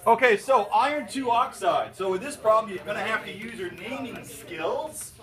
Okay, so iron 2 oxide. So with this problem, you're going to have to use your naming skills.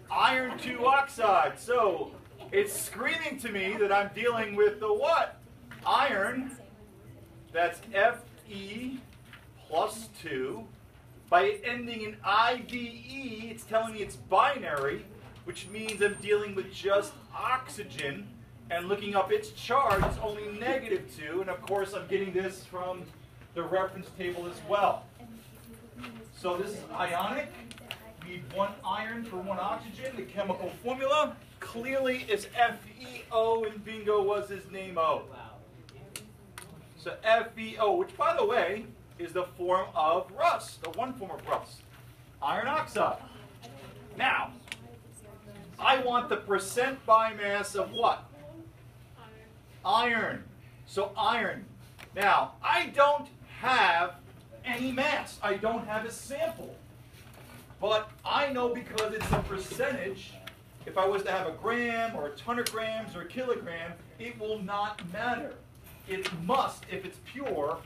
Iron 2 oxide. So it's screaming to me that I'm dealing with the what? Iron, that's Fe plus 2. By ending in IVE, it's telling me it's binary, which means I'm dealing with just oxygen. And looking up its charge, it's only -2. And of course, I'm getting this from the reference table as well. So this is ionic. We need 1 iron for 1 oxygen. The chemical formula clearly is FeO, and bingo was his name O. So FeO, which by the way is the form of rust, the one form of rust, iron oxide. Now, I want the percent by mass of what? Iron. So iron. Now, I don't have any mass. I don't have a sample. But I know because it's a percentage, if I was to have a gram or 100 grams or a kilogram, it will not matter. It must, if it's pure,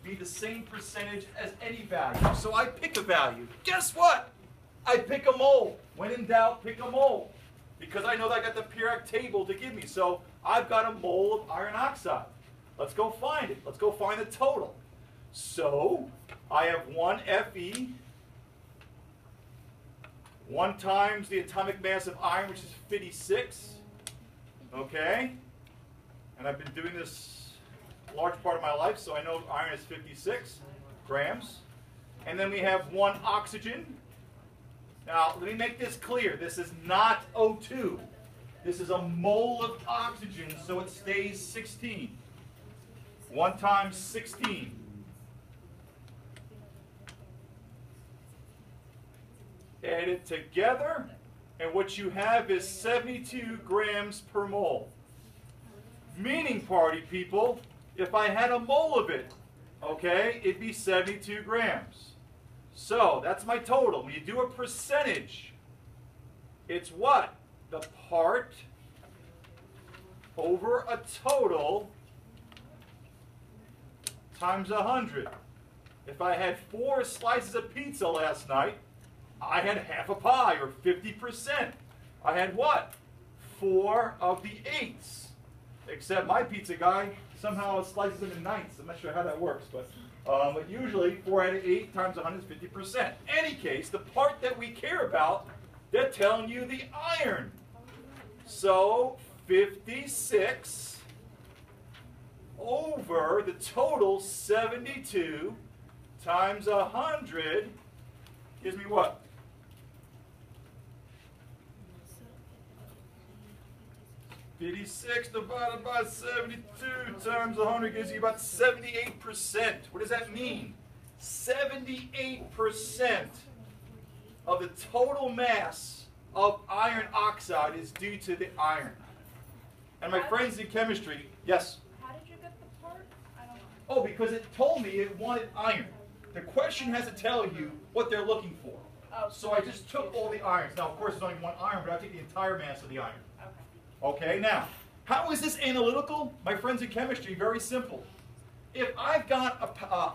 be the same percentage as any value. So I pick a value. Guess what? I pick a mole. When in doubt, pick a mole. Because I know that I got the periodic table to give me. So I've got a mole of iron oxide. Let's go find it. Let's go find the total. So I have 1 Fe, 1 times the atomic mass of iron, which is 56. Okay? And I've been doing this a large part of my life, so I know iron is 56 grams. And then we have 1 oxygen. Now, let me make this clear. This is not O2. This is a mole of oxygen, so it stays 16. 1 times 16. Add it together, and what you have is 72 grams per mole. Meaning, party people, if I had a mole of it, okay, it'd be 72 grams. So that's my total. When you do a percentage, it's what? The part over a total times 100. If I had 4 slices of pizza last night, I had half a pie, or 50%. I had what? 4 of the 8s. Except my pizza guy somehow slices them in ninths. I'm not sure how that works, but usually 4 out of 8 times 100 is 50%. Any case, the part that we care about, they're telling you the iron. So 56 over the total 72 times 100 gives me what? $56 divided by 72 times 100 gives you about 78%. What does that mean? 78% of the total mass of iron oxide is due to the iron. And my friends in chemistry, yes? How did you get the part? I don't know. Oh, because it told me it wanted iron. The question has to tell you what they're looking for. Oh, so I just took all the irons. Now, of course, there's only 1 iron, but I take the entire mass of the iron. Okay, now, how is this analytical? My friends in chemistry, very simple. If I've got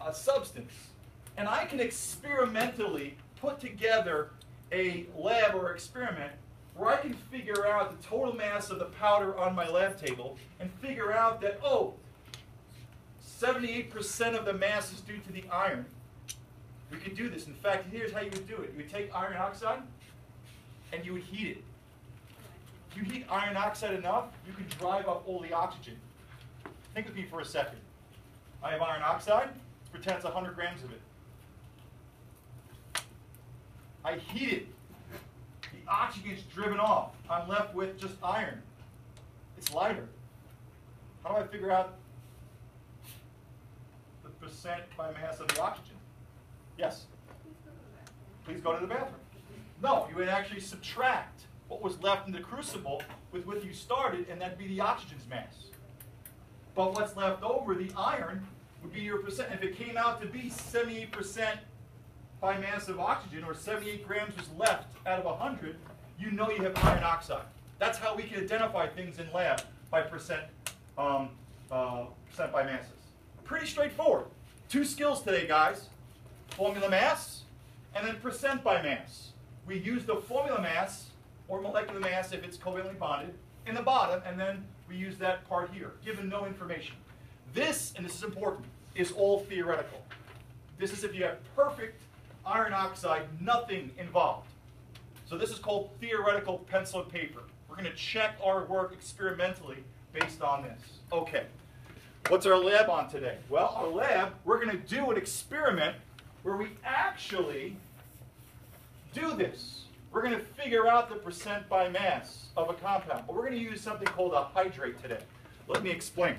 a substance, and I can experimentally put together a lab or experiment where I can figure out the total mass of the powder on my lab table and figure out that, oh, 78% of the mass is due to the iron, we can do this. In fact, here's how you would do it. You would take iron oxide and you would heat it. If you heat iron oxide enough, you can drive up all the oxygen. Think with me for a second. I have iron oxide. Let's pretend it's 100 grams of it. I heat it. The oxygen is driven off. I'm left with just iron. It's lighter. How do I figure out the percent by mass of the oxygen? Yes? Please go to the bathroom. No, you would actually subtract what was left in the crucible with what you started, and that'd be the oxygen's mass. But what's left over, the iron, would be your percent. If it came out to be 78% by mass of oxygen, or 78 grams was left out of 100, you know you have iron oxide. That's how we can identify things in lab, by percent by masses. Pretty straightforward. Two skills today, guys. Formula mass and then percent by mass. We use the formula mass or molecular mass if it's covalently bonded in the bottom, and then we use that part here, given no information. This, and this is important, is all theoretical. This is if you have perfect iron oxide, nothing involved. So this is called theoretical pencil and paper. We're going to check our work experimentally based on this. Okay. What's our lab on today? Well, our lab, we're going to do an experiment where we actually do this. We're going to figure out the percent by mass of a compound. But we're going to use something called a hydrate today. Let me explain.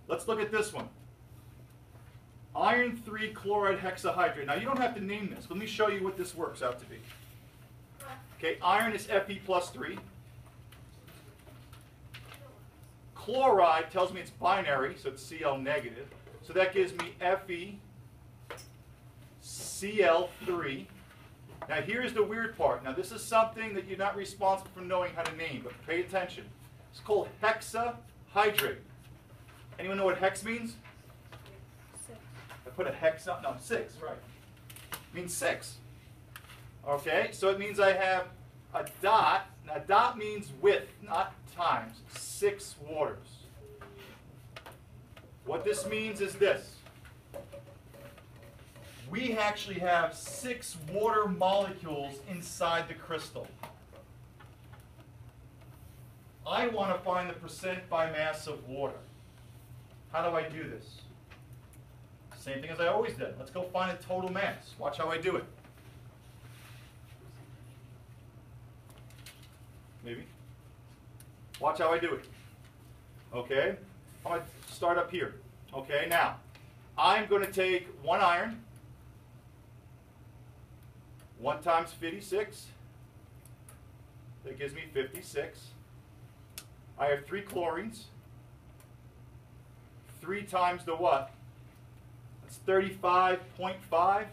Let's look at this one. Iron 3 chloride hexahydrate. Now, you don't have to name this. Let me show you what this works out to be. Okay, iron is Fe plus 3. Chloride tells me it's binary, so it's Cl negative. So that gives me Fe Cl3. Now here's the weird part. Now this is something that you're not responsible for knowing how to name, but pay attention. It's called hexahydrate. Anyone know what hex means? 6. I put a hex up. No, 6, right. It means 6. Okay, so it means I have a dot. Now dot means width, not times. 6 waters. What this means is this. We actually have 6 water molecules inside the crystal. I want to find the percent by mass of water. How do I do this? Same thing as I always did. Let's go find a total mass. Watch how I do it. Maybe. Watch how I do it. Okay? I'm going to start up here. Okay, now, I'm going to take 1 iron, 1 times 56, that gives me 56. I have 3 chlorines, 3 times the what? That's 35.5.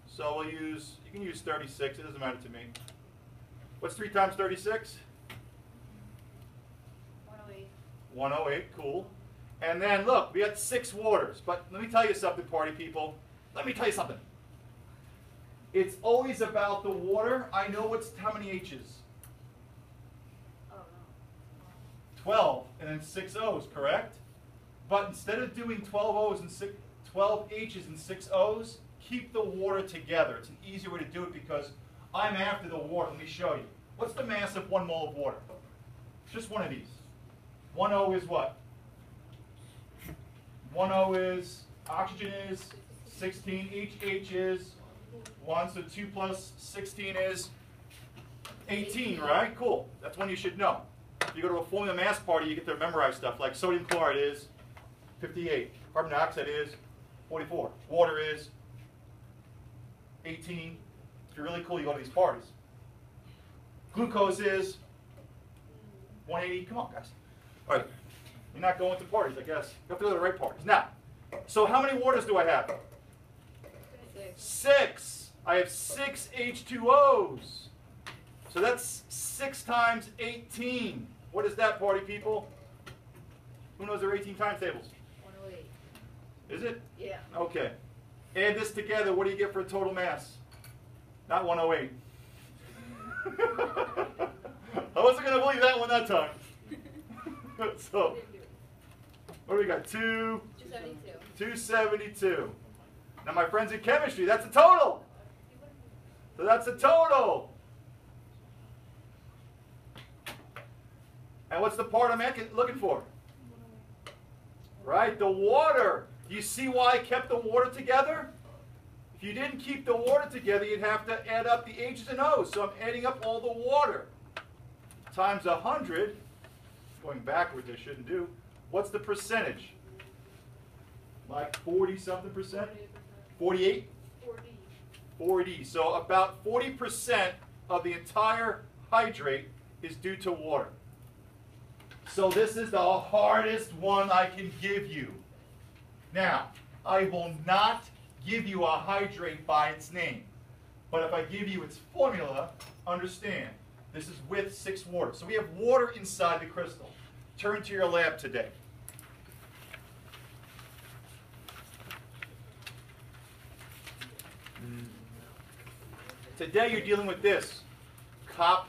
So we'll use, you can use 36, it doesn't matter to me. What's 3 times 36? 108. 108, cool. And then look, we got 6 waters. But let me tell you something, party people. Let me tell you something. It's always about the water. I know how many H's. Oh, no. 12 and then 6 O's, correct? But instead of doing 12 O's and 12 H's and 6 O's, keep the water together. It's an easier way to do it because I'm after the water. Let me show you. What's the mass of 1 mole of water? Just one of these. 1 O is what? 1 O is, oxygen is 16, each H is 1, so 2 plus 16 is 18, right? Cool. That's one you should know. If you go to a formula mass party, you get to memorize stuff like sodium chloride is 58, carbon dioxide is 44, water is 18. If you're really cool, you go to these parties. Glucose is 180. Come on, guys. All right. You're not going to parties, I guess. You have to go to the right parties. Now, so how many waters do I have? 6. I have 6 H2Os. So that's 6 times 18. What is that, party people? Who knows their 18 times tables? 108. Is it? Yeah. Okay. Add this together. What do you get for a total mass? Not 108. I wasn't going to believe that one that time. So, what do we got? 272. 272. Now, my friends in chemistry, that's a total. So that's a total. And what's the part I'm looking for? Right, the water. You see why I kept the water together? If you didn't keep the water together, you'd have to add up the H's and O's. So I'm adding up all the water times 100. Going backwards, I shouldn't do. What's the percentage? Like 40-something percent? 48? 40. So about 40% of the entire hydrate is due to water. So this is the hardest one I can give you. Now, I will not give you a hydrate by its name. But if I give you its formula, understand, this is with 6 water. So we have water inside the crystal. turn to your lab today. Today you're dealing with this.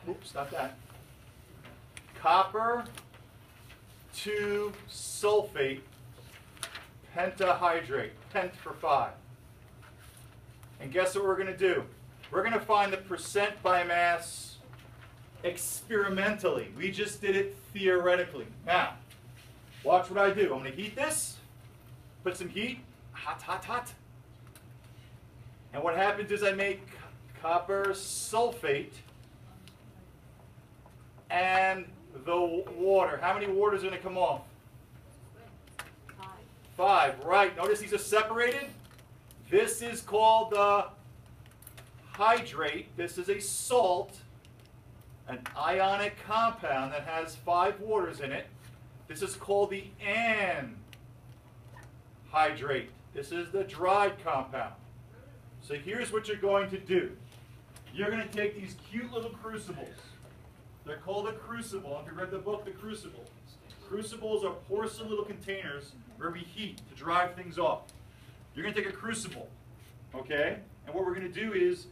Oops, not that. Copper 2 sulfate pentahydrate, pent for 5. And guess what we're going to do? We're going to find the percent by mass experimentally. We just did it theoretically. Now, watch what I do. I'm going to heat this, put some heat, hot, hot, hot. And what happens is I make copper sulfate and the water. How many waters are going to come off? 5, right. Notice these are separated. This is called the hydrate. This is a salt, an ionic compound that has 5 waters in it. This is called the anhydrate. This is the dried compound. So here's what you're going to do. You're going to take these cute little crucibles. They're called a crucible. If you read the book, The Crucible. Crucibles are porcelain little containers where we heat to drive things off. You're going to take a crucible, okay? And what we're going to do is,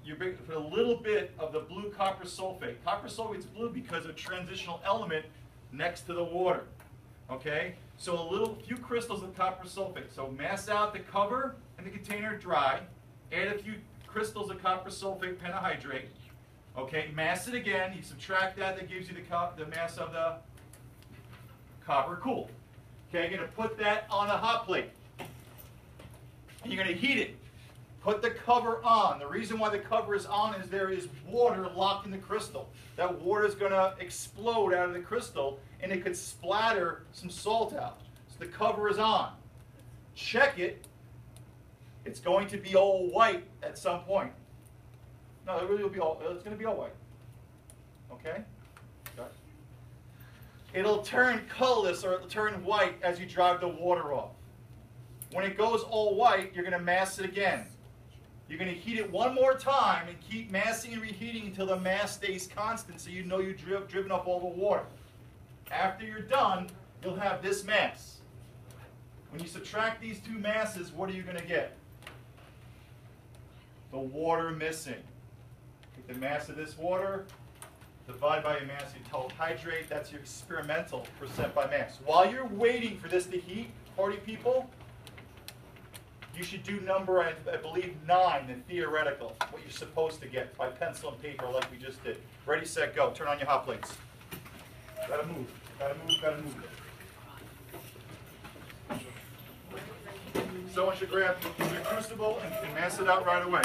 you're going to put a little bit of the blue copper sulfate. Copper sulfate's blue because of a transitional element next to the water, okay? So few crystals of copper sulfate. So mass out the cover and the container dry. Add a few crystals of copper sulfate pentahydrate. Okay, mass it again. You subtract that gives you the mass of the copper. Cool. Okay, you're going to put that on a hot plate. And you're going to heat it. Put the cover on. The reason why the cover is on is there is water locked in the crystal. That water is going to explode out of the crystal, and it could splatter some salt out. So the cover is on. Check it. It's going to be all white at some point. No, it really will be it's going to be all white. Okay? It'll turn colorless or it'll turn white as you drive the water off. When it goes all white, you're going to mass it again. You're going to heat it one more time and keep massing and reheating until the mass stays constant so you know you've driven off all the water. After you're done, you'll have this mass. When you subtract these two masses, what are you going to get? The water missing. Take the mass of this water, divide by your mass, you tell hydrate, that's your experimental percent by mass. While you're waiting for this to heat, party people, you should do number, I believe, 9, the theoretical, what you're supposed to get by pencil and paper like we just did. Ready, set, go. Turn on your hot plates. Gotta move, gotta move, gotta move. Someone should grab the crucible and mass it out right away.